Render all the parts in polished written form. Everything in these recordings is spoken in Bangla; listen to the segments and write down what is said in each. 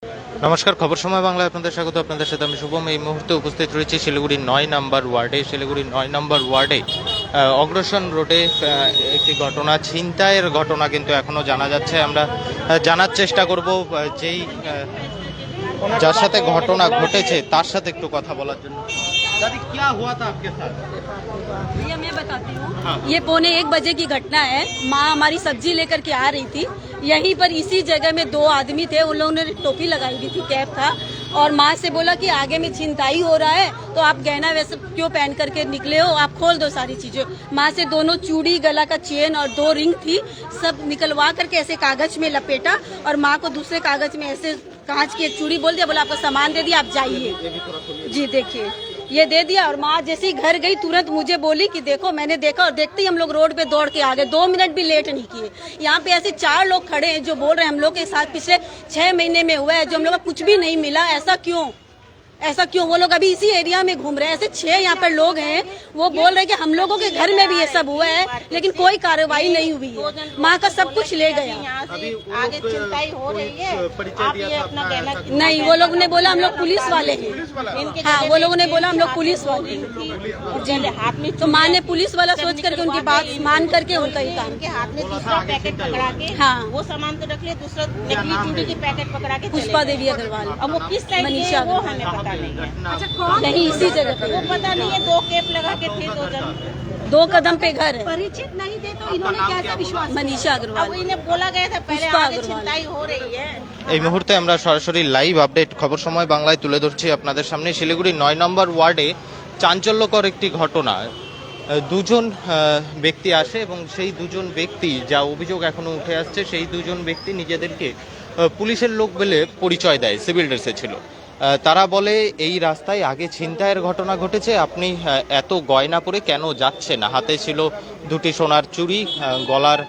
নমস্কার, খবর সময় বাংলায় আপনাদের স্বাগত। আপনাদের সাথে আমি শুভম। এই মুহূর্তে উপস্থিত রয়েছে শিলিগুড়ির ৯ নম্বর ওয়ার্ডে। শিলিগুড়ির ৯ নম্বর ওয়ার্ডে অগ্রসন রোডে একটি ঘটনা, ছিনতাইয়ের ঘটনা কিন্তু এখনো জানা যাচ্ছে। আমরা জানার চেষ্টা করব যেই যার সাথে ঘটনা ঘটেছে তার সাথে একটু কথা বলার জন্য। দাদি, কি हुआ था आपके साथ? भैया मैं बताती हूँ। हाँ। ये 1:15 की घटना है। माँ हमारी सब्जी लेकर के आ रही थी। यहीं पर इसी जगह में दो आदमी थे, उन लोगों ने टोपी लगाई हुई थी, कैप था, और माँ से बोला कि आगे में छिनताई हो रहा है तो आप गहना वैसे क्यों पहन करके निकले हो, आप खोल दो सारी चीजें। माँ से दोनों चूड़ी, गला का चेन और 2 रिंग थी, सब निकलवा करके ऐसे कागज में लपेटा और माँ को दूसरे कागज में ऐसे कांच की एक चूड़ी बोल दिया, बोला आपका सामान दे दिया, आप जाइए। जी देखिए, ये दे दिया। और माँ जैसे ही घर गई तुरंत मुझे बोली कि देखो, मैंने देखा, और देखते ही हम लोग रोड पे दौड़ के आ गए। 2 मिनट भी लेट नहीं किए। यहाँ पे ऐसे 4 लोग खड़े हैं जो बोल रहे हैं हम लोग के साथ पिछले 6 महीने में हुआ है, जो हम लोग को कुछ भी नहीं मिला। ऐसा क्यों? ऐसा क्यों? वो लोग अभी इसी एरिया में घूम रहे हैं। ऐसे 6 यहाँ पर लोग हैं, वो बोल रहे हैं कि हम लोगों के घर में भी ये सब हुआ है, लेकिन कोई कार्रवाई नहीं हुई है। माँ का सब कुछ ले गया। अभी आगे चिंताई हो रही है। आप ये अपना कहना नहीं, वो लोग ने बोला हम लोग पुलिस वाले हैं। हाँ, वो लोगों ने बोला हम लोग पुलिस वाले हैं। हाथ में तो माँ ने पुलिस वाला सोच करके उनकी बात मान करके उनका ही काम। के हाथ में दूसरा पैकेट पकड़ा के, हाँ। वो सामान तो रख लिया, दूसरा नकली चूड़ी की पैकेट पकड़ा के पुष्पा देवी अग्रवाल। अब वो किस साइड मनीषा है वो हमें पता नहीं है। अच्छा, यही इसी जगह पे वो पता नहीं है। 2 केप लगा के थे 2 जन। 2 कदम पे घर है। परिचित नहीं थे तो इन्होंने कैसा विश्वास? मनीषा अब अग्रवाल। इन्हें बोला गया था पहले पुष्पा आगे अग्रवाल। चिंताई हो रही है। এই মুহূর্তে আমরা সরাসরি লাইভ আপডেট খবর সময় বাংলায় তুলে ধরছি আপনাদের সামনে। শিলিগুড়ি ৯ নম্বর ওয়ার্ডে চাঞ্চল্যকর একটি ঘটনা। দুজন ব্যক্তি আসে এবং সেই দুজন ব্যক্তি, যা অভিযোগ এখনো উঠে আসছে, সেই দুজন ব্যক্তি নিজেদেরকে পুলিশের লোক বলে পরিচয় দেয়। সিভিল ড্রেসে ছিল। তারা বলে এই রাস্তায় আগে ছিনতাইয়ের ঘটনা ঘটেছে, আপনি এত গয়না পরে কেন যাচ্ছেন? হাতে ছিল 2টি সোনার চুড়ি, গলার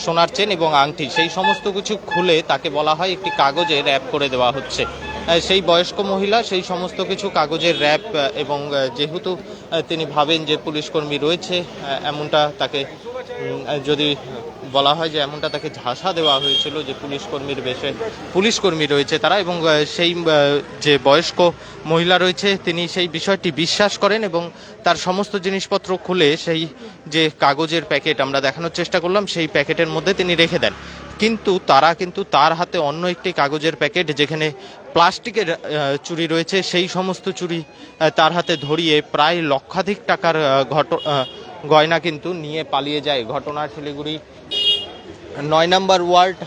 সোনার চেন এবং আংটি। সেই সমস্ত কিছু খুলে তাকে বলা হয় একটি কাগজে র্যাপ করে দেওয়া হচ্ছে। সেই বয়স্ক মহিলা সেই সমস্ত কিছু কাগজের র্যাপ, এবং যেহেতু তিনি ভাবেন যে পুলিশকর্মী রয়েছে, এমনটা তাকে যদি বলা হয় যে এমনটা তাকে ঝাঁসা দেওয়া হয়েছিল যে পুলিশকর্মীর বেশে পুলিশকর্মী রয়েছে তারা, এবং সেই যে বয়স্ক মহিলা রয়েছে তিনি সেই বিষয়টি বিশ্বাস করেন এবং তার সমস্ত জিনিসপত্র খুলে সেই যে কাগজের প্যাকেট আমরা দেখানোর চেষ্টা করলাম সেই প্যাকেটের মধ্যে তিনি রেখে দেন। কিন্তু তারা তার হাতে অন্য একটি কাগজের প্যাকেট, যেখানে প্লাস্টিকের চুড়ি রয়েছে, সেই সমস্ত চুড়ি তার হাতে ধরিয়ে প্রায় লক্ষাধিক টাকার গয়না কিন্তু নিয়ে পালিয়ে যায়। ঘটনা শিলিগুড়ি ৯ নম্বর ওয়ার্ড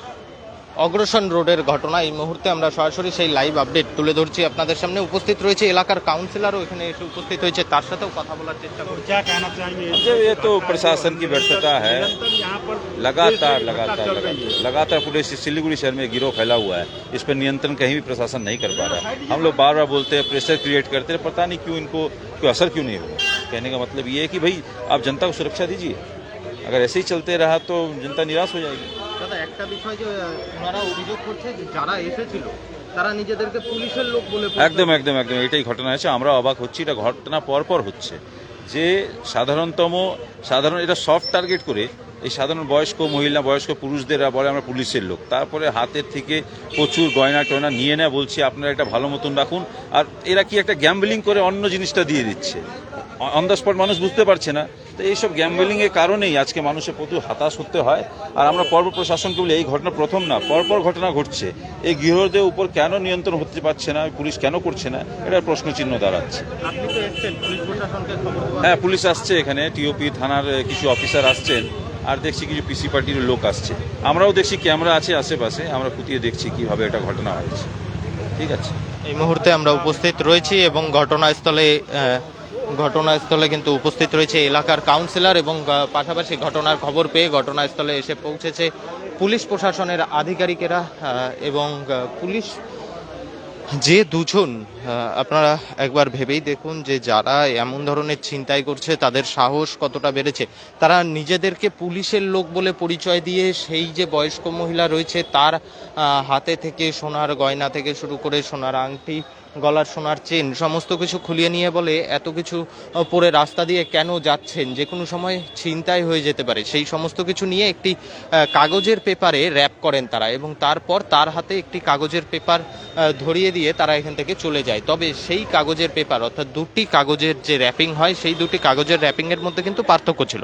অগ্রসন রোডের ঘটনা। এই মুহূর্তে আমরা সরাসরি সেই লাইভ আপডেট তুলে ধরছি আপনাদের সামনে। উপস্থিত রয়েছে এলাকার কাউন্সিলরও এখানে এসে উপস্থিত হয়েছে, তার সাথেও কথা বলার চেষ্টা করছি। ये तो प्रशासन की व्यर्थता है। लगातार पूरे सिलीगुड़ी शहर में गिरोह फैला हुआ है। इस पर नियंत्रण कहीं भी प्रशासन नहीं कर पा रहा है। हम लोग बार बार बोलते हैं, प्रेशर क्रिएट करते हैं, पता नहीं क्यों इनको कोई असर क्यों नहीं हुआ। कहने का मतलब ये है कि भाई आप जनता को सुरक्षा दीजिए। अगर ऐसे ही चलते रहा तो जनता निराश हो जाएगी। দাদা, একটা বিষয় যে ওনারা অভিযোগ করছে যে যারা এসেছিল তারা নিজেদেরকে পুলিশের লোক বলে একদম এটাই ঘটনা আছে। আমরা অবাক হচ্ছি, এটা ঘটনা পর হচ্ছে যে সাধারণ এটা সফট টার্গেট করে এই সাধারণ বয়স্ক মহিলা, বয়স্ক পুরুষদের বলে আমরা পুলিশের লোক, তারপরে হাতের থেকে প্রচুর গয়না টয়না নিয়ে নেয়, বলছি আপনারা এটা ভালো মতন রাখুন। আর এরা কি একটা গ্যাম্বলিং করে অন্য জিনিসটা দিয়ে দিচ্ছে, অন দ্য স্পট মানুষ বুঝতে পারছে না। তো এইসব গ্যাম্বলিংয়ের কারণেই আজকে মানুষের প্রচুর হতাশ হতে হয়। আর আমরা পরপর প্রশাসনকে বলি, এই ঘটনা প্রথম না, পরপর ঘটনা ঘটছে। এই গৃহদের উপর কেন নিয়ন্ত্রণ হতে পারছে না, পুলিশ কেন করছে না, এটা প্রশ্নচিহ্ন দাঁড়াচ্ছে। হ্যাঁ, পুলিশ আসছে এখানে, টিওপি থানার কিছু অফিসার আসছেন, আর দেখছি কিছু পিসি পার্টির লোক আসছে। আমরাও দেখছি ক্যামেরা আছে আশেপাশে, আমরা খুঁটিয়ে দেখছি কিভাবে এটা ঘটনা হয়েছে। ঠিক আছে, এই মুহূর্তে আমরা উপস্থিত রয়েছি এবং ঘটনাস্থলে কিন্তু উপস্থিত রয়েছে এলাকার কাউন্সিলর, এবং পাশাপাশি ঘটনার খবর পেয়ে ঘটনাস্থলে এসে পৌঁছেছে পুলিশ প্রশাসনের আধিকারিকেরা। এবং পুলিশ যে দুজন, আপনারা একবার ভেবেই দেখুন যে যারা এমন ধরনের ছিনতাই করছে তাদের সাহস কতটা বেড়েছে। তারা নিজেদেরকে পুলিশের লোক বলে পরিচয় দিয়ে সেই যে বয়স্ক মহিলা রয়েছে তার হাতে থেকে সোনার গয়না থেকে শুরু করে সোনার আংটি, গলার সোনার চেন সমস্ত কিছু খুলিয়ে নিয়ে বলে এত কিছু পরে রাস্তা দিয়ে কেন যাচ্ছেন, যে কোনো সময় ছিনতাই হয়ে যেতে পারে। সেই সমস্ত কিছু নিয়ে একটি কাগজের পেপারে র্যাপ করেন তারা, এবং তারপর তার হাতে একটি কাগজের পেপার ধরিয়ে দিয়ে তারা এখান থেকে চলে যায়। তবে সেই কাগজের পেপার অর্থাৎ দুটি কাগজের যে র্যাপিং হয়, সেই দুটি কাগজের র্যাপিংয়ের মধ্যে কিন্তু পার্থক্য ছিল।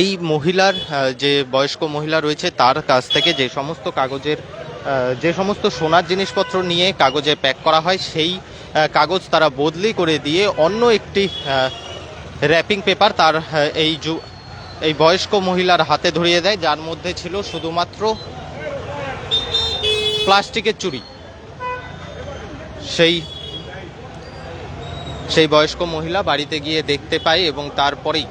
এই মহিলার যে বয়স্ক মহিলা রয়েছে তার কাছ থেকে যে সমস্ত কাগজের যে সমস্ত সোনার জিনিসপত্র নিয়ে কাগজে প্যাক করা হয়, সেই কাগজ তারা বদলি করে দিয়ে অন্য একটি র্যাপিং পেপার তার এই বয়স্ক মহিলার হাতে ধরিয়ে দেয়, যার মধ্যে ছিল শুধুমাত্র প্লাস্টিকের চুড়ি। সেই বয়স্ক মহিলা বাড়িতে গিয়ে দেখতে পায় এবং তারপরেই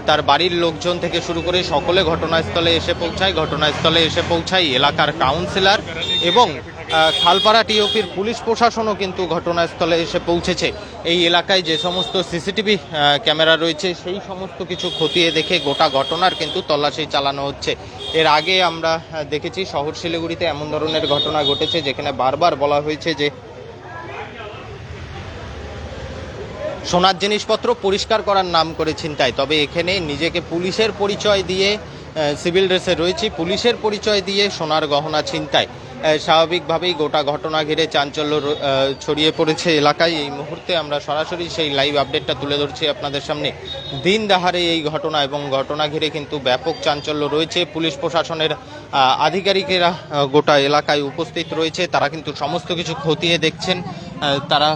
তার বাড়ির লোকজন থেকে শুরু করে সকলে ঘটনাস্থলে এসে পৌঁছায় এলাকার কাউন্সিলর এবং খালপাড়া টিওপির পুলিশ প্রশাসনও কিন্তু ঘটনাস্থলে এসে পৌঁছেছে। এই এলাকায় যে সমস্ত সিসিটিভি ক্যামেরা রয়েছে সেই সমস্ত কিছু খতিয়ে দেখে গোটা ঘটনার কিন্তু তল্লাশি চালানো হচ্ছে। এর আগে আমরা দেখেছি শহর শিলিগুড়িতে এমন ধরনের ঘটনা ঘটেছে, যেখানে বারবার বলা হয়েছে যে সোনার জিনিসপত্র পরিষ্কার করার নাম করে ছিনতাই। তবে এখানে নিজেকে পুলিশের পরিচয় দিয়ে, সিভিল ড্রেসে রয়েছে, পুলিশের পরিচয় দিয়ে সোনার গহনা ছিনতাই। স্বাভাবিকভাবেই গোটা ঘটনা ঘিরে চাঞ্চল্য ছড়িয়ে পড়েছে এলাকায়। এই মুহূর্তে আমরা সরাসরি সেই লাইভ আপডেটটা তুলে ধরছি আপনাদের সামনে। দিন দাহারে এই ঘটনা এবং ঘটনা ঘিরে কিন্তু ব্যাপক চাঞ্চল্য রয়েছে। পুলিশ প্রশাসনের আধিকারিকেরা গোটা এলাকায় উপস্থিত রয়েছে, তারা কিন্তু সমস্ত কিছু খতিয়ে দেখছেন। তারা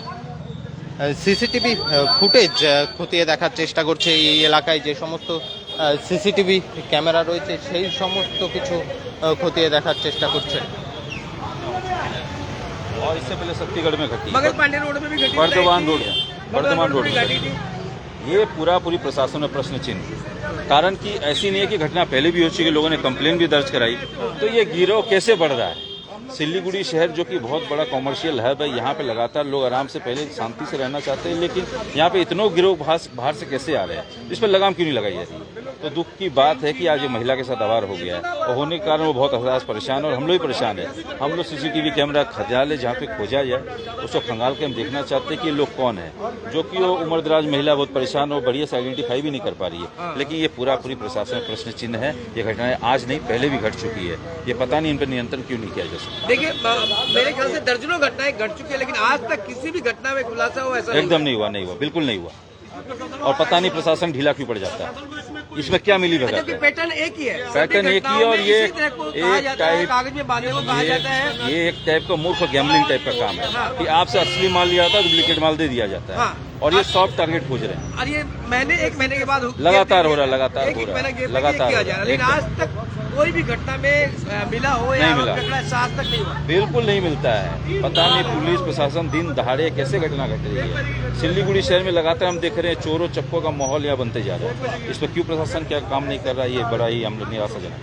সিসিটিভি ফুটেজ খতিয়ে দেখার চেষ্টা করছে। এই এলাকায় যে সমস্ত সিসিটিভি ক্যামেরা রয়েছে সেই সমস্ত কিছু খতিয়ে দেখার চেষ্টা করছে। और इससे पहले शक्तिगढ़ में घटी, मगर पांडे रोड में भी घटी, वर्धमान रोड में ये पूरी प्रशासन में प्रश्न चिन्ह। कारण कि ऐसी नहीं है कि घटना पहले भी हो चुकी, लोगों ने कंप्लेन भी दर्ज कराई, तो ये गिरोह कैसे बढ़ रहा है। सिलीगुड़ी शहर जो कि बहुत बड़ा कॉमर्शियल हब है, यहाँ पे लगातार लोग आराम से पहले शांति से रहना चाहते हैं, लेकिन यहाँ पे इतनों गिरोह बाहर से कैसे आ रहे हैं, इस पर लगाम क्यों नहीं लगाई जाती। तो दुख की बात है कि आज ये महिला के साथ अवार हो गया है, और होने के कारण वो बहुत हताश परेशान है, और हम लोग भी परेशान है। हम लोग सीसीटीवी कैमरा खजाले जहाँ पे खोजा जाए उसको खंगाल के हम देखना चाहते हैं कि ये लोग कौन है। जो कि वो उम्रदराज महिला बहुत परेशान हो, बढ़िया से आइडेंटिफाई भी नहीं कर पा रही है। लेकिन ये पूरी प्रशासन में प्रश्न चिन्ह है। ये घटनाएं आज नहीं पहले भी घट चुकी है, ये पता नहीं इन पर नियंत्रण क्यों नहीं किया जा सकता। देखिए मेरे ख्याल से दर्जनों घटनाएं घट चुकी है, लेकिन आज तक किसी भी घटना में खुलासा हो ऐसा एकदम नहीं हुआ, बिल्कुल नहीं हुआ। और पता नहीं प्रशासन ढीला क्यों पड़ जाता है, इसमें क्या मिली भगत है। पैटर्न एक ही है, पैटर्न एक ही है, और ये एक टाइप कागज में बांधने को कहा जाता है। ये एक टाइप का मूर्ख गैम्बलिंग टाइप का काम है कि आपसे असली माल लिया जाता है, डुप्लीकेट माल दे दिया जाता है, और ये सॉफ्ट टारगेट खोज रहे हैं। और ये एक महीने के बाद लगातार हो रहा है, लगातार किया जा रहा है, लेकिन आज तक कोई भी घटना में मिला हो या आज तक नहीं हुआ, बिल्कुल नहीं मिलता है। पता नहीं पुलिस प्रशासन दिन दहाड़े कैसे घटना घट रही है। सिलीगुड़ी शहर में लगातार हम देख रहे हैं चोरों चक्कों का माहौल यहाँ बनते जा रहा है। इस पर क्यों प्रशासन क्या काम नहीं कर रहा है, ये बड़ा ही हम लोग निराशाजनक।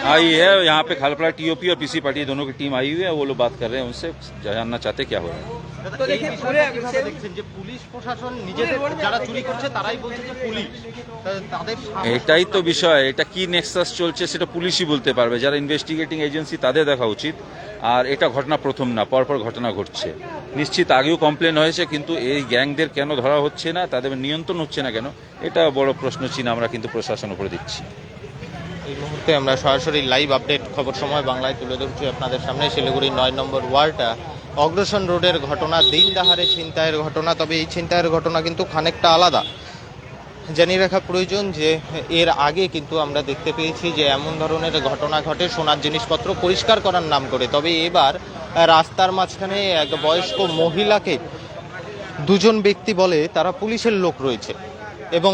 आई है यहाँ पे खालपड़ा टीओपी और पीसी पार्टी दोनों की टीम आई हुई है, वो लोग बात कर रहे हैं, उनसे जानना चाहते क्या हो रहा है। तो देखिए पूरे পুলিশ প্রশাসন নিজেদের যারা চুরি করছে তারাই বলছে যে পুলিশ, তাদের এটাই তো বিষয়, এটা কি নেক্সাস চলছে সেটা পুলিশই বলতে পারবে, যারা ইনভেস্টিগেটিং এজেন্সি তাদের দেখা উচিত। আর এটা ঘটনা প্রথম না, পরপর ঘটনা ঘটছে। নিশ্চিত আগেও কমপ্লেন হয়েছে, কিন্তু এই গ্যাংদের কেন ধরা হচ্ছে না, তাদের নিয়ন্ত্রণ হচ্ছে না কেন, এটা বড় প্রশ্ন চিহ্ন আমরা কিন্তু প্রশাসন উপরে দিচ্ছি। এই মুহূর্তে আমরা সরাসরি লাইভ আপডেট খবর সময় বাংলায় তুলে ধরছি আপনাদের সামনে। শিলিগুড়ি 9 নম্বর ওয়ার্ড অগ্রসন রোডের ঘটনা, দিন দাহারে ছিনতাইয়ের ঘটনা। তবে এই ছিনতাইয়ের ঘটনা কিন্তু খানিকটা আলাদা। জানিয়ে রাখা প্রয়োজন যে এর আগে কিন্তু আমরা দেখতে পেয়েছি যে এমন ধরনের ঘটনা ঘটে সোনার জিনিসপত্র পরিষ্কার করার নাম করে। তবে এবার রাস্তার মাঝখানে এক বয়স্ক মহিলাকে দুজন ব্যক্তি বলে তারা পুলিশের লোক রয়েছে, এবং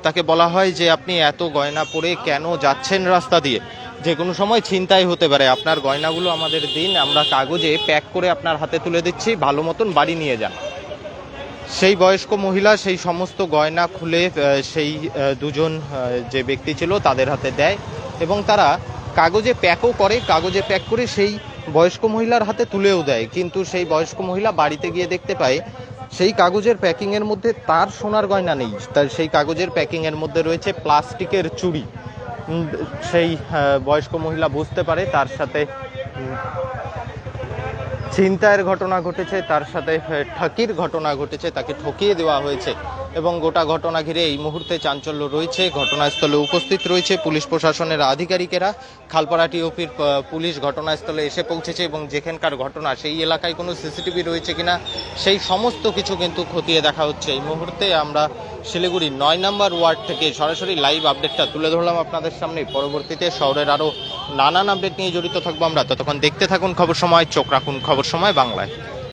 তাকে বলা হয় যে আপনি এত গয়না পরে কেন যাচ্ছেন রাস্তা দিয়ে, যে কোনো সময় ছিনতাই হতে পারে, আপনার গয়নাগুলো আমাদের দিন, আমরা কাগজে প্যাক করে আপনার হাতে তুলে দিচ্ছি, ভালো মতন বাড়ি নিয়ে যান। সেই বয়স্ক মহিলা সেই সমস্ত গয়না খুলে সেই দুজন যে ব্যক্তি ছিল তাদের হাতে দেয়, এবং তারা কাগজে প্যাকও করে, কাগজে প্যাক করে সেই বয়স্ক মহিলার হাতে তুলেও দেয়। কিন্তু সেই বয়স্ক মহিলা বাড়িতে গিয়ে দেখতে পায় সেই কাগজের প্যাকিংয়ের মধ্যে তার সোনার গয়না নেই, তার সেই কাগজের প্যাকিংয়ের মধ্যে রয়েছে প্লাস্টিকের চুড়ি। সেই বয়স্ক মহিলা বুঝতে পারে তার সাথে ছিনতাইয়ের ঘটনা ঘটেছে, তার সাথে ঠকির ঘটনা ঘটেছে, তাকে ঠকিয়ে দেওয়া হয়েছে এবং গোটা ঘটনা ঘিরে এই মুহূর্তে চাঞ্চল্য রয়েছে। ঘটনাস্থলে উপস্থিত রয়েছে পুলিশ প্রশাসনের আধিকারিকেরা। খালপাড়া টিওপির পুলিশ ঘটনাস্থলে এসে পৌঁছেছে এবং যেখানকার ঘটনা সেই এলাকায় কোনো সিসিটিভি রয়েছে কিনা সেই সমস্ত কিছু কিন্তু খতিয়ে দেখা হচ্ছে। এই মুহূর্তে আমরা শিলিগুড়ি ৯ নম্বর ওয়ার্ড থেকে সরাসরি লাইভ আপডেটটা তুলে ধরলাম আপনাদের সামনে। পরবর্তীতে শহরের আরও নানান আপডেট নিয়ে জড়িত থাকবো আমরা। ততক্ষণ দেখতে থাকুন খবর সময়, চোখ রাখুন খবর সময় বাংলায়।